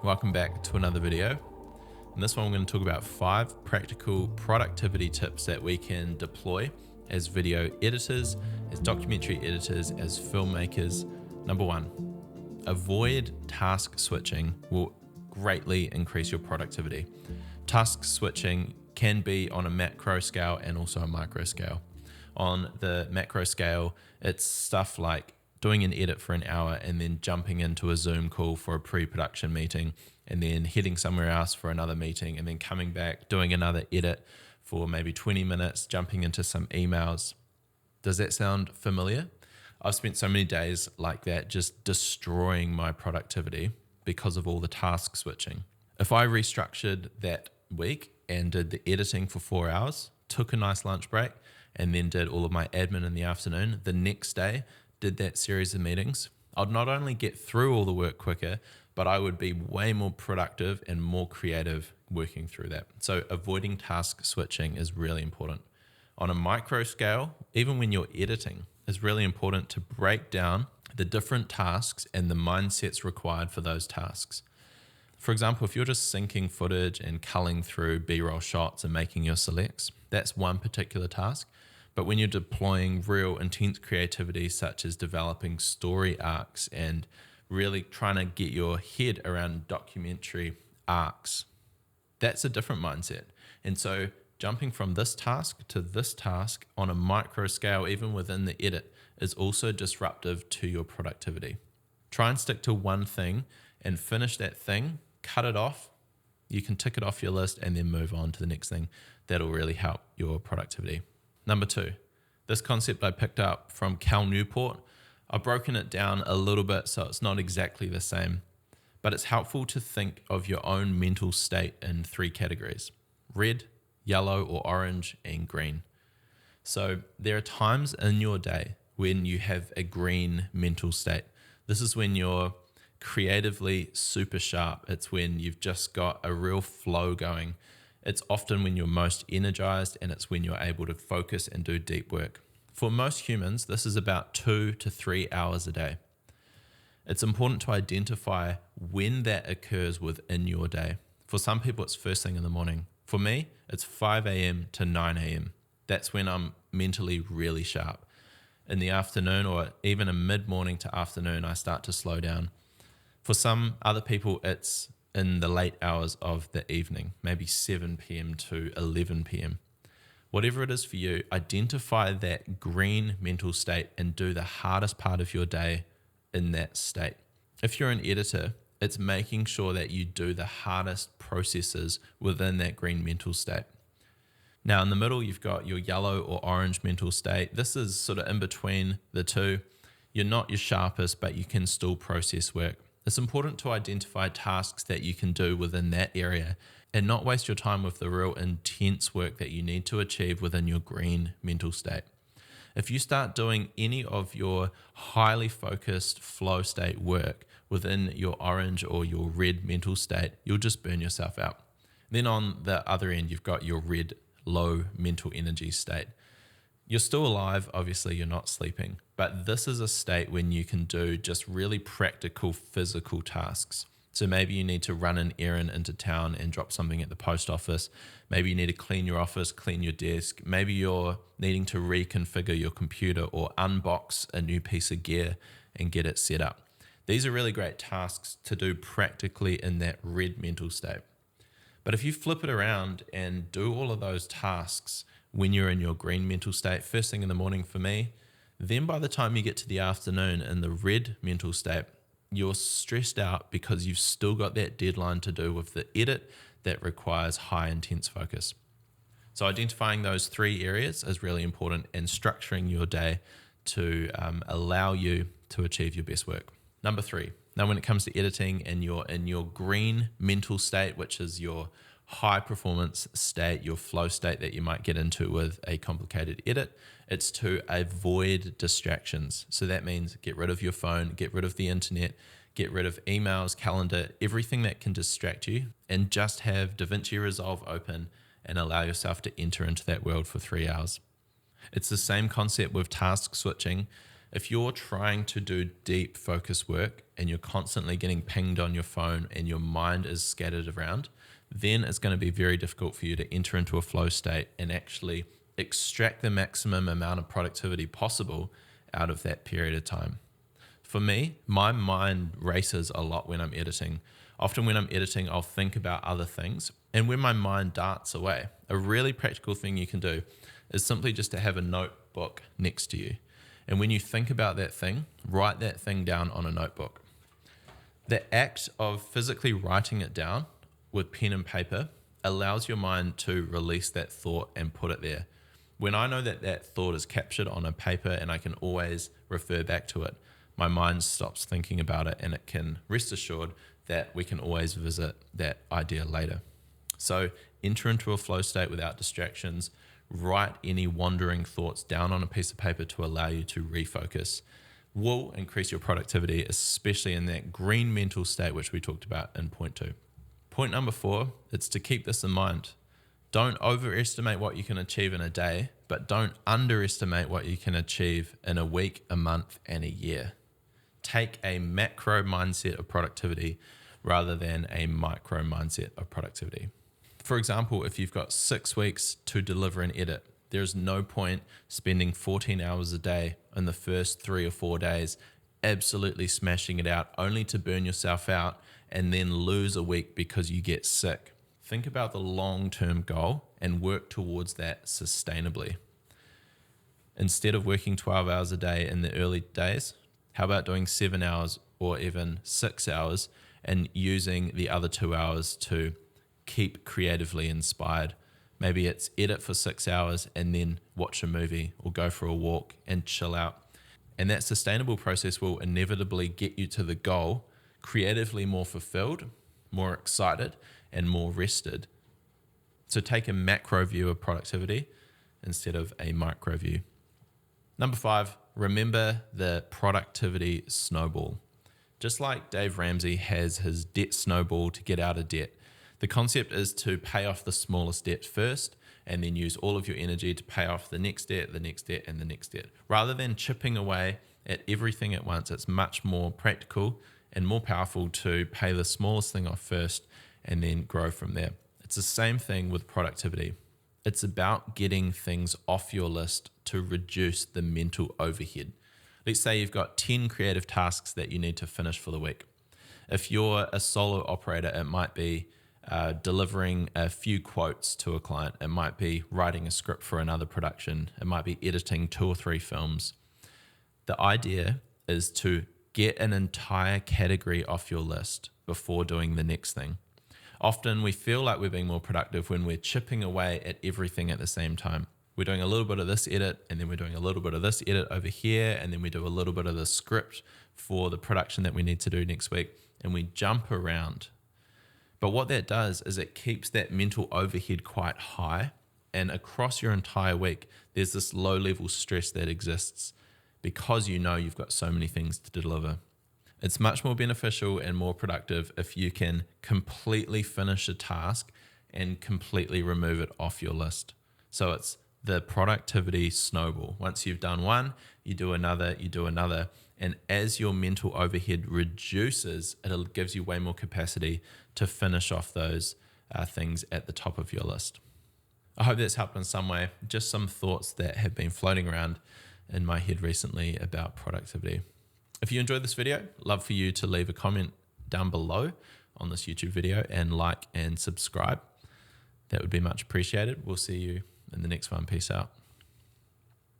Welcome back to another video. In this one, we're going to talk about 5 practical productivity tips that we can deploy as video editors, as documentary editors, as filmmakers. Number 1, avoid task switching will greatly increase your productivity. Task switching can be on a macro scale and also a micro scale. On the macro scale, it's stuff like doing an edit for an hour and then jumping into a Zoom call for a pre-production meeting and then heading somewhere else for another meeting and then coming back, doing another edit for maybe 20 minutes, jumping into some emails. Does that sound familiar? I've spent so many days like that just destroying my productivity because of all the task switching. If I restructured that week and did the editing for 4 hours, took a nice lunch break, and then did all of my admin in the afternoon, the next day did that series of meetings, I'd not only get through all the work quicker, but I would be way more productive and more creative working through that. So avoiding task switching is really important. On a micro scale, even when you're editing, it's really important to break down the different tasks and the mindsets required for those tasks. For example, if you're just syncing footage and culling through B-roll shots and making your selects, that's one particular task. But when you're deploying real intense creativity, such as developing story arcs and really trying to get your head around documentary arcs, that's a different mindset. And so jumping from this task to this task on a micro scale, even within the edit, is also disruptive to your productivity. Try and stick to one thing and finish that thing, cut it off. You can tick it off your list and then move on to the next thing. That'll really help your productivity. Number 2, this concept I picked up from Cal Newport. I've broken it down a little bit so it's not exactly the same, but it's helpful to think of your own mental state in 3 categories: red, yellow or orange, and green. So there are times in your day when you have a green mental state. This is when you're creatively super sharp. It's when you've just got a real flow going. It's often when you're most energized, and it's when you're able to focus and do deep work. For most humans, this is about 2 to 3 hours a day. It's important to identify when that occurs within your day. For some people, it's first thing in the morning. For me, it's 5 a.m. to 9 a.m. That's when I'm mentally really sharp. In the afternoon, or even a mid-morning to afternoon, I start to slow down. For some other people, it's in the late hours of the evening, maybe 7 p.m. to 11 p.m. Whatever it is for you, identify that green mental state and do the hardest part of your day in that state. If you're an editor, it's making sure that you do the hardest processes within that green mental state. Now in the middle, you've got your yellow or orange mental state. This is sort of in between the two. You're not your sharpest, but you can still process work. It's important to identify tasks that you can do within that area and not waste your time with the real intense work that you need to achieve within your green mental state. If you start doing any of your highly focused flow state work within your orange or your red mental state, you'll just burn yourself out. Then on the other end, you've got your red low mental energy state. You're still alive, obviously you're not sleeping, but this is a state when you can do just really practical physical tasks. So maybe you need to run an errand into town and drop something at the post office. Maybe you need to clean your office, clean your desk. Maybe you're needing to reconfigure your computer or unbox a new piece of gear and get it set up. These are really great tasks to do practically in that red mental state. But if you flip it around and do all of those tasks when you're in your green mental state, first thing in the morning for me, then by the time you get to the afternoon in the red mental state, you're stressed out because you've still got that deadline to do with the edit that requires high intense focus. So identifying those 3 areas is really important and structuring your day to allow you to achieve your best work. Number 3, now when it comes to editing and you're in your green mental state, which is your high performance state, your flow state that you might get into with a complicated edit, it's to avoid distractions. So that means get rid of your phone, get rid of the internet, get rid of emails, calendar, everything that can distract you, and just have DaVinci Resolve open and allow yourself to enter into that world for 3 hours. It's the same concept with task switching. If you're trying to do deep focus work and you're constantly getting pinged on your phone and your mind is scattered around, then it's going to be very difficult for you to enter into a flow state and actually extract the maximum amount of productivity possible out of that period of time. For me, my mind races a lot when I'm editing. Often when I'm editing, I'll think about other things. And when my mind darts away, a really practical thing you can do is simply just to have a notebook next to you. And when you think about that thing, write that thing down on a notebook. The act of physically writing it down with pen and paper allows your mind to release that thought and put it there. When I know that that thought is captured on a paper and I can always refer back to it, my mind stops thinking about it and it can rest assured that we can always visit that idea later. So enter into a flow state without distractions. Write any wandering thoughts down on a piece of paper to allow you to refocus. Will increase your productivity, especially in that green mental state, which we talked about in point 2. Point number 4, it's to keep this in mind. Don't overestimate what you can achieve in a day, but don't underestimate what you can achieve in a week, a month, and a year. Take a macro mindset of productivity rather than a micro mindset of productivity. For example, if you've got 6 weeks to deliver an edit, there's no point spending 14 hours a day in the first 3 or 4 days, absolutely smashing it out, only to burn yourself out and then lose a week because you get sick. Think about the long-term goal and work towards that sustainably. Instead of working 12 hours a day in the early days, how about doing 7 hours or even 6 hours and using the other 2 hours to keep creatively inspired? Maybe it's edit for 6 hours and then watch a movie or go for a walk and chill out. And that sustainable process will inevitably get you to the goal creatively more fulfilled, more excited, and more rested. So take a macro view of productivity instead of a micro view. Number 5, remember the productivity snowball. Just like Dave Ramsey has his debt snowball to get out of debt, the concept is to pay off the smallest debt first and then use all of your energy to pay off the next debt, the next debt, and the next debt. Rather than chipping away at everything at once, it's much more practical and more powerful to pay the smallest thing off first and then grow from there. It's the same thing with productivity. It's about getting things off your list to reduce the mental overhead. Let's say you've got 10 creative tasks that you need to finish for the week. If you're a solo operator, it might be delivering a few quotes to a client. It might be writing a script for another production. It might be editing 2 or 3 films. The idea is to get an entire category off your list before doing the next thing. Often we feel like we're being more productive when we're chipping away at everything at the same time. We're doing a little bit of this edit, and then we're doing a little bit of this edit over here, and then we do a little bit of the script for the production that we need to do next week, and we jump around. But what that does is it keeps that mental overhead quite high, and across your entire week, there's this low-level stress that exists because you know you've got so many things to deliver. It's much more beneficial and more productive if you can completely finish a task and completely remove it off your list. So it's the productivity snowball. Once you've done one, you do another, and as your mental overhead reduces, it gives you way more capacity to finish off those things at the top of your list. I hope that's helped in some way. Just some thoughts that have been floating around in my head recently about productivity. If you enjoyed this video, love for you to leave a comment down below on this YouTube video and like and subscribe. That would be much appreciated. We'll see you in the next one. Peace out.